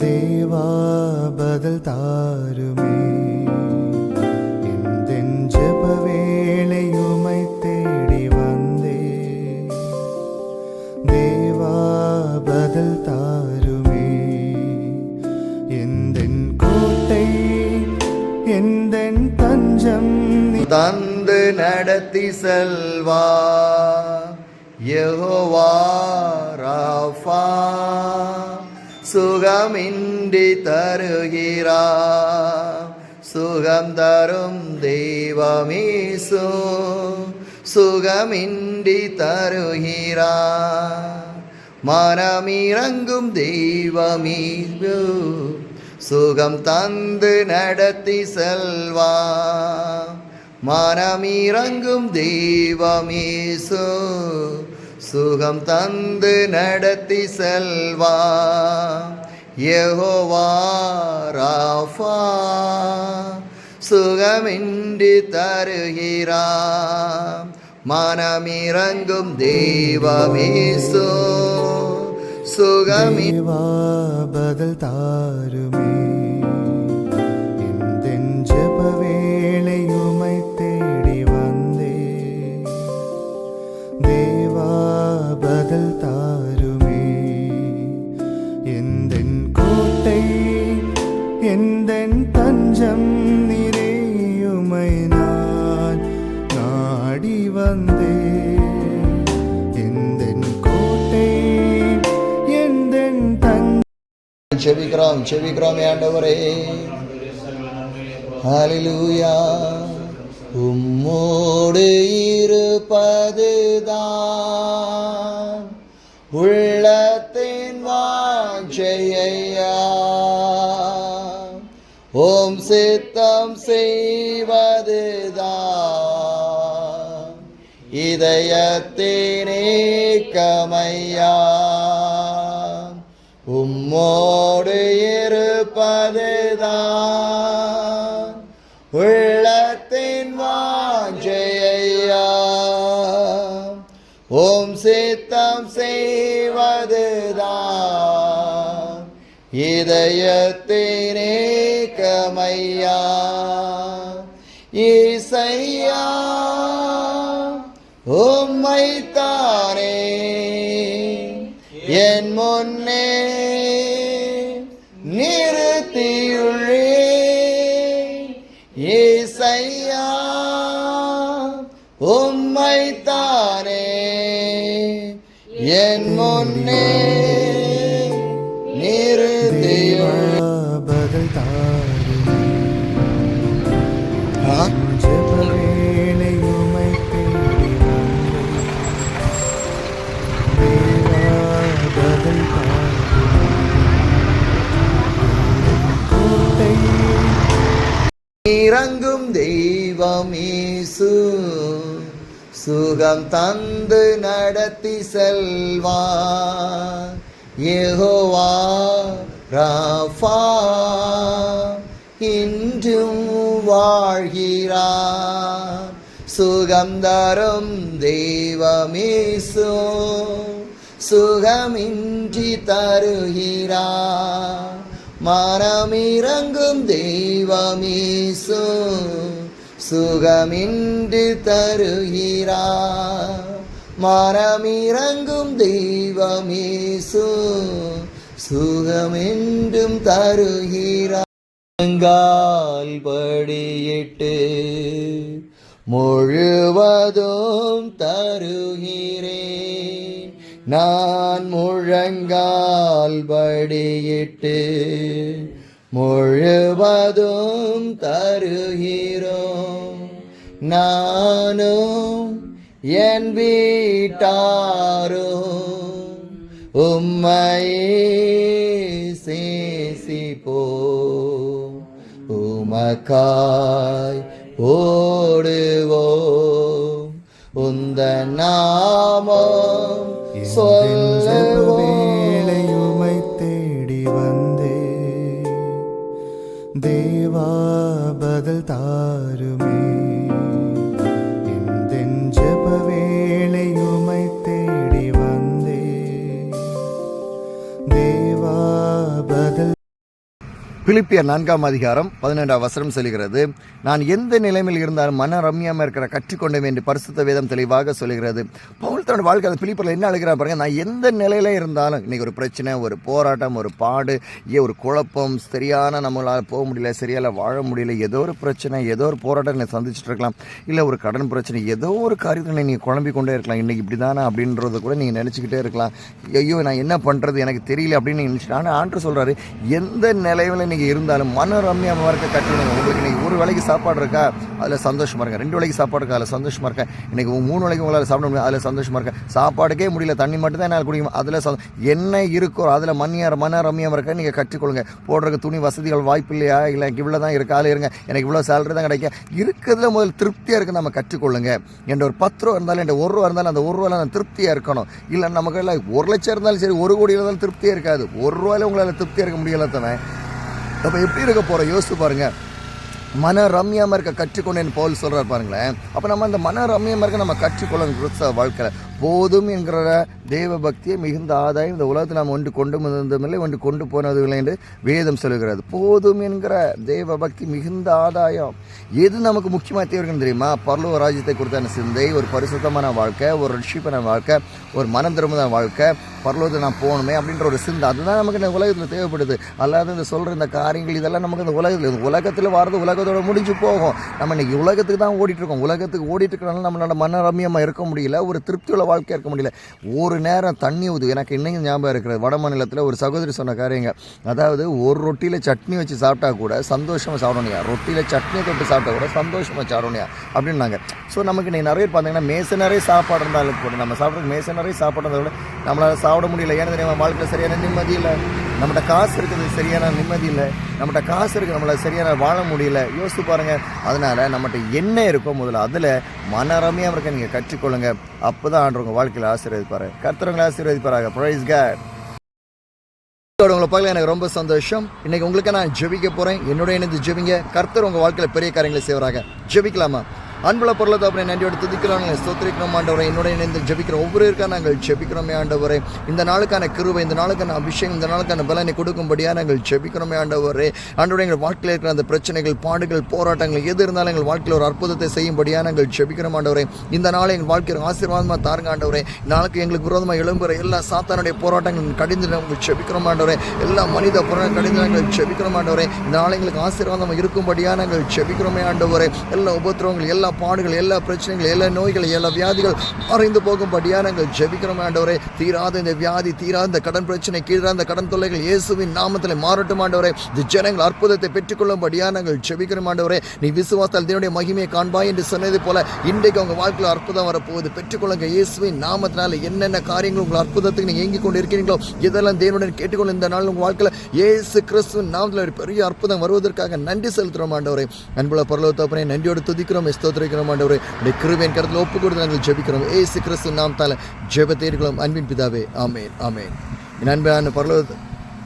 தேவா பதில் தாருமே, எந்தென் ஜெப வேளையுமை தேடி வந்தே. தேவா பதில் தாருமே, எந்தென் கோட்டை எந்தென் தஞ்சம் தந்து நடத்தி செல்வா யெகோவா ராஃபா. சுகமின்றி தருகிறா சுகம் தரும் தெய்வமீசு, சுகமின்றி தருகிறா மனமிறங்கும் தெய்வமீசு. சுகம் தந்து நடத்தி செல்வா மனமிறங்கும் தெய்வமீசு, சுகம் தந்து நடத்தி செல்வா யெகோவா ராஃபா. சுகமின்றி தருகிறா மனமிறங்கும் தெய்வமீசு, சுகமிவா பதில் தாருமே, எந்தென் ஜெப வேளையுமை தேடி வந்தே. தேவா பதில் தாருமே, எந்தென் கோட்டை எந்தென் தஞ்சம் நிறையுமை நான் நாடி வந்தே. எந்தென் கோட்டை எந்தென் செபிக்கிறோம் ஆண்டவரே. ஹல்லேலூயா. உம்மோடு இருப்பதுதான் உள்ளத்தின் வாஞ்சையா, ஓம் சித்தம் செய்வதுதான் இதயத்தின் ஏக்கமையா. உம்மோடு இருப்பதுதான் உள்ளத்தின் வாஞ்சையா, ஓம் சித்தம் செய்வதுதான் இதயத்தின் ஏக்கமையா. இசையா உம்மைத்தானே என் முன்னே நிறுத்தியுள்ளே. இசையா உம்மைத்தானே என் முன்னே நிறுத்தியுள்ளே. பதில் தாருமே, ஜெப வேளையுமை தேடி வந்தே. தேவா பதில் தாருமே, கோட்டை இறங்கும் தெய்வமீசு, சுகம் தந்து நடத்தி செல்வா யெகோவா ராஃபா. இன்றும் வாழ்கிறார் சுகம் தரும் தெய்வமீசு, சுகமின்றி தருகிறா மனமிறங்கும் தெய்வமீசு, சுகமின்றி தருகிறா மனமிறங்கும் தெய்வமீசு, சுகமென்றும் தருகிறா. முழங்கால் படியிட்டு முழுவதும் தருகிறேன், நான் முழங்கால் படியிட்டு முழுவதும் தருகிறோம். நானும் என் வீட்டாரும் உம்மையே சேசிப்போம், உமக்காய் ஓடுவோம், உந்த நாமம் வேளையுமை தேடி வந்தே. தேவா பதில் தாருமே, எந்தென் ஜெப வேளையுமை தேடி வந்தே. தேவா பதில் பிலிப்பியர் 4ஆம் அதிகாரம் 11ஆம் வசனம் சொல்கிறது, நான் எந்த நிலைமையில் இருந்தாலும் மன ரம்யமாக இருக்கிற கற்றுக்கொண்டேன் என்று பரிசுத்த வேதம் தெளிவாக சொல்கிறது. பவுல் தன்னோட வாழ்க்கை அந்த பிலிப்பியரில் என்ன அழுகிறார் பாருங்க, நான் எந்த நிலையில இருந்தாலும், இன்னைக்கு ஒரு பிரச்சனை, ஒரு போராட்டம், ஒரு பாடு, ஒரு குழப்பம், சரியான நம்மளால் போக முடியல, சரியால வாழ முடியல, ஏதோ ஒரு பிரச்சனை, ஏதோ ஒரு போராட்டம் சந்திச்சுட்டு இருக்கலாம், இல்லை ஒரு கடன் பிரச்சனை, ஏதோ ஒரு காரியத்தில் நீங்கள் குழம்பி கொண்டே இருக்கலாம். இன்றைக்கி இப்படி தானே அப்படின்றத கூட நீங்கள் நினச்சிக்கிட்டே இருக்கலாம். ஐயோ நான் என்ன பண்ணுறது எனக்கு தெரியல அப்படின்னு நீங்கள் நினச்சிட்டு. ஆனால் ஆண்டவர் சொல்கிறாரு, எந்த நிலையில் நீங்கள் இருந்தாலும் மன ரம்யமாக இருக்க கற்றுக்கணும். உங்களுக்கு இன்றைக்கி ஒரு வேளைக்கு சாப்பாடு இருக்கா, அதில் சந்தோஷமாக இருக்கா. 2 வேளைக்கு சாப்பாடு இருக்கா, அதில் சந்தோஷமாக இருக்கா. இன்றைக்கி 3 வேளைக்கு உங்களால் சாப்பிட முடியும், அதில் சந்தோஷமாக இருக்கா. சாப்பாடுக்கே முடியல, தண்ணி மட்டும் தான் என்னால் குடிக்கும், அதில் என்ன இருக்கோ அதில் மன ரம்யமாக இருக்க நீங்கள் கற்றுக்கொள்ளுங்க. போடுறதுக்கு துணி வசதிகள் வாய்ப்பு இல்லையா, இல்லை இவ்வளோ தான் இருக்கா, அதில் இருங்க, எனக்கு இவ்வளோ சேலரி தான் கிடைக்கும், இருக்கிறதுல முதல் திருப்தியாக இருக்குது நம்ம கற்றுக்கொள்ளுங்க. என்ற ஒரு 10 ரூபா இருந்தாலும், என்ற 1 ரூபா இருந்தாலும், அந்த 1 ரூபாயில் நான் திருப்தியாக இருக்கணும். இல்லை நமக்கு இல்லை 1 லட்சம் இருந்தாலும் சரி, 1 கோடி இருந்தாலும் திருப்தியாக இருக்காது. 1 ரூபாயில் உங்களால் திருப்தியாக இருக்க முடியல தானே. அப்போ எப்படி இருக்க போகிறோம் யோசிச்சு பாருங்கள். மன ரம்யமாக இருக்க கற்றுக்கொண்டேன்னு பவுல் சொல்கிறார் பாருங்களேன். அப்போ நம்ம அந்த மன ரம்யமாக இருக்க நம்ம கற்றுக்கொள்ளணும். கிறிஸ்தவ வாழ்க்கையில் போதும் என்கிற தேவ பக்தியை மிகுந்த ஆதாயம் இந்த உலகத்தில் நாம் ஒன்று கொண்டு வந்ததுமில்லை, ஒன்று கொண்டு போனதுமில்லை என்று வேதம் சொல்லுகிறது. போதும் என்கிற தேவ பக்தி மிகுந்த ஆதாயம். எது நமக்கு முக்கியமாக தேவை இருக்குன்னு தெரியுமா? பரலோக ராஜ்யத்தை குறித்தான சிந்தை, ஒரு பரிசுத்தமான வாழ்க்கை, ஒரு ரட்சிப்பான வாழ்க்கை, ஒரு மனம் திரும்புத வாழ்க்கை, பரலோகத்தில் நான் போகணுமே அப்படின்ற ஒரு சிந்தை, அதுதான் நமக்கு இந்த உலகத்தில் தேவைப்படுது. அல்லாத இந்த சொல்கிற இந்த காரியங்கள் இதெல்லாம் நமக்கு இந்த உலகத்தில் வாரது உலகத்தோட முடிஞ்சு போகும். நம்ம இன்னைக்கு உலகத்துக்கு தான் ஓடிட்டுருக்கோம். உலகத்துக்கு ஓடிட்டு இருக்கிறனால நம்மளால மன ரம்யமாக இருக்க முடியல, ஒரு திருப்தியுள்ள வாழ்க்கை இருக்க முடியல. ஒரு நேரம் தண்ணி ஊது. எனக்கு இன்னைக்கு ஞாபகம் இருக்கிறது, வட மாநிலத்தில் ஒரு சகோதரி சொன்ன காரியங்க, அதாவது ஒரு ரொட்டியில் சட்னி வச்சு சாப்பிட்டா கூட சந்தோஷமாக சாப்பிடணுயா, ரொட்டியில் சட்னியை தொட்டு சாப்பிட்டா கூட சந்தோஷமாக சாப்பிடணுயா அப்படின்னாங்க. ஸோ நமக்கு இன்னைக்கு நிறைய பேர் பார்த்தீங்கன்னா மேச நிறைய சாப்பாடு இருந்தாலும் கூட, நம்ம சாப்பிட்றது மேச நிறைய சாப்பாடு இருந்தால் கூட நம்மளால் சாப்பிட முடியல. ஏன்னா தெரியுமா, வாழ்க்கையில் சரியான நிம்மதி இல்லை. நம்மகிட்ட காசு இருக்குது, சரியான நிம்மதி இல்லை. நம்மகிட்ட காசு இருக்குது, நம்மளால் சரியான வாழ முடியல. யோசித்து பாருங்கள். அதனால் நம்மகிட்ட என்ன இருக்கோ முதல்ல அதில் மனரமையாக இருக்க நீங்கள் கற்றுக்கொள்ளுங்க. அப்போ தான் ஆண்டவங்க வாழ்க்கையில் ஆசீர்வதிப்பாரு. கர்த்தரவங்களை ஆசீர்வதிப்பாராக. Praise God. உங்களை பார்க்கல எனக்கு ரொம்ப சந்தோஷம். இன்னைக்கு உங்களுக்கு நான் ஜெபிக்க போகிறேன். என்னோட இணைந்து ஜெபிங்க. கர்த்தர் உங்கள் வாழ்க்கையில் பெரிய காரியங்களை செய்வாராக. ஜெபிக்கலாமா? அன்புள்ள பொருளத்தை அப்புறம் நன்றியோடு துதிக்கிறோம், ஸ்தோத்திரிக்கிறோம் ஆண்டவரை. என்னோட இணைந்து ஜெபிக்கிறோம். ஒவ்வொருவருக்காக நாங்கள் ஜெபிக்கிறோமே ஆண்டவரே. இந்த நாளுக்கான கிருபை, இந்த நாளுக்கான அபிஷேகம், இந்த நாளுக்கான பலனை கொடுக்கும்படியாக நாங்கள் ஜெபிக்கிறோமே ஆண்டவரே. ஆண்டவரை எங்கள் வாழ்க்கையில் இருக்கிற அந்த பிரச்சனைகள், பாடுகள், போராட்டங்கள் எது இருந்தாலும் எங்கள் வாழ்க்கையில் ஒரு அற்புதத்தை செய்யும்படியாக நாங்கள் ஜெபிக்கிறோம் ஆண்டவரே. இந்த நாளை எங்கள் வாழ்க்கையில் ஆசீர்வாதமாக தாருங்க ஆண்டவரே. நாளுக்கு எங்களுக்கு விரோதமாக எழும்புற எல்லா சாத்தானுடைய போராட்டங்களும் கடிந்து நாங்கள் ஜெபிக்கிறோம் ஆண்டவரே. எல்லா மனித போராட்டம் கடிந்து நாங்கள் ஜெபிக்கிறோம் ஆண்டவரே. இந்த நாளை எங்களுக்கு ஆசீர்வாதமாக இருக்கும்படியாக நாங்கள் ஜெபிக்கிறோமே ஆண்டவரே. எல்லா உபத்திரவங்கள், எல்லா பாடுகள், எல்லா பிரச்சனைகள், எல்லா நோய்கள், எல்லா வியாதிகள் மறைந்து போகும்படியா நாங்கள் ஜெபிக்கிறோம் ஆண்டவரே. தீராத இந்த வியாதி, தீராத இந்த கடன் பிரச்சனை, கீழாத இந்த கடன் தொல்லைகள் இயேசுவின் நாமத்தில் மாறட்டும் ஆண்டவரே. இந்த ஜனங்கள் அற்புதத்தை பெற்றுக்கொள்ளும்படியா நாங்கள் ஜெபிக்கிறோம் ஆண்டவரே. நீ விசுவாசத்தால் தேவனுடைய மகிமையை காண்பாய் என்று சொன்னது போல இன்றைக்கு அவங்க வாழ்க்கையில் அற்புதம் வரப்போகுது. பெற்றுக்கொள்ளுங்க இயேசுவின் நாமத்தினால. என்னென்ன காரியங்கள் உங்கள் அற்புதத்துக்கு நீங்கள் ஏங்கி கொண்டு இருக்கிறீங்களோ இதெல்லாம் தேவனுடன் கேட்டுக்கொள்ள இந்த நாள் உங்கள் வாழ்க்கையில் இயேசு கிறிஸ்துவின் நாமத்தில் ஒரு பெரிய அற்புதம் வருவதற்காக நன்றி செலுத்துகிறோம் ஆண்டவரே. அன்புள்ள பரலோக தகப்பனே, நன்றியோடு துதிக்கிறோம், ஸ்தோத்திரிக்கிறோம் ஆண்டவரே. கிருபையின் கரத்தில் ஒப்பு கொடுத்து நாங்கள் ஜெபிக்கிறோம். இயேசு கிறிஸ்து நாமத்தால் ஜெபத்தை இருக்கிறோம். அன்பின் பிதாவே, ஆமென், ஆமென். என் அன்பான பரலோக